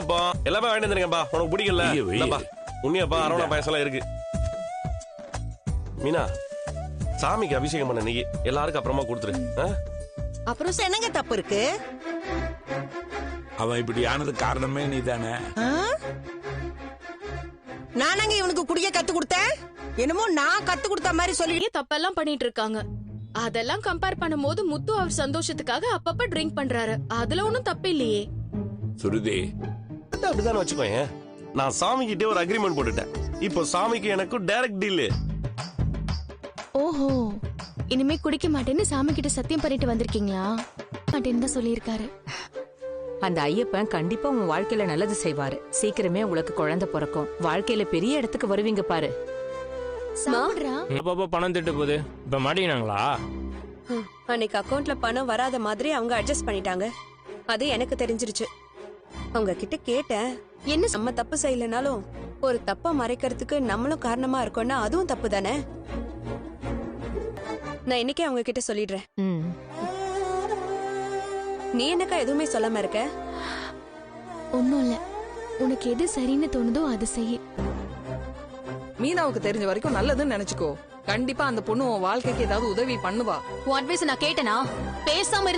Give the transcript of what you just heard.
உண்ணியப்பா எல்லாமே வாங்கிட்டு வந்துருங்கப்பா. உனக்கு பிடிக்கல உண்ணியப்பா அரவணா பாயசம் எல்லாம் இருக்கு. மீனா சாமிக்கு அபிஷேகம் பண்ண நெய் எல்லாருக்கும் அப்புறமா கொடுத்துரு. அப்புறம் என்னங்க தப்பு இருக்கு? அவன் இப்படி ஆனது காரணமே நீ தானே. நானங்க இவனுக்கு குடிய கத்து கொடுத்தேன். என்னமோ நான் கத்து கொடுத்த மாதிரி சொல்லி தப்பெல்லாம் பண்ணிட்டு இருக்காங்க. அதெல்லாம் கம்பேர் பண்ணும்போது முத்து அவர் சந்தோஷத்துக்காக அப்பப்ப ட்ரிங்க் பண்றாரு. அதுல ஒண்ணும் தப்பு இல்லையே. சுருதி அப்படிதானே வச்சுக்கோங்க. நான் சாமி கிட்டே ஒரு அக்ரிமெண்ட் போட்டுட்டேன். இப்போ சாமிக்கு எனக்கு டைரக்ட் டீல். ஓஹோ, இனிமே குடிக்க மாட்டேன்னு சாமி கிட்ட சத்தியம் பண்ணிட்டு வந்திருக்கீங்களா? மாட்டேன்னு தான் சொல்லியிருக்காரு. அந்த ஐயப்பன் கண்டிப்பா உன் வாழ்க்கையில நல்லது செய்வாரு. சீக்கிரமே உங்களுக்கு குழந்தை பிறக்கும். வாழ்க்கையில பெரிய இடத்துக்கு வருவீங்க பாரு. சாப்பிடுறா. அப்பப்ப பணம் திட்டு போகுது. இப்ப மாட்டீங்களாங்களா? அன்னைக்கு அக்கவுண்ட்ல பணம் வராத மாதிரி அவங்க அட்ஜஸ்ட் பண்ணிட்டாங்க. அது எனக்கு தெரிஞ்சிருச்சு. அவங்க கிட்ட கேட்டேன், என்ன நம்ம தப்பு செய்யலனாலும் ஒரு தப்ப மறைக்கிறதுக்கு நம்மளும் காரணமா இருக்கோம்னா அதுவும் தப்பு தானே. நான் இன்னைக்கே அவங்க கிட்ட சொல்லிடுறேன். நீ என்னக்கா எதுவுமே சொல்லாம இருக்க? ஒண்ணும் இல்ல, உனக்கு எது சரின்னு தோணுதோ அது செய். மீனாவுக்கு தெரிஞ்ச வரைக்கும் நல்லதுன்னு நினைச்சுக்கோ. கண்டிப்பா அந்த பொண்ணு உன் வாழ்க்கைக்கு ஏதாவது உதவி பண்ணுவா. உன் அட்வைஸ் நான் கேட்டனா? பேசாம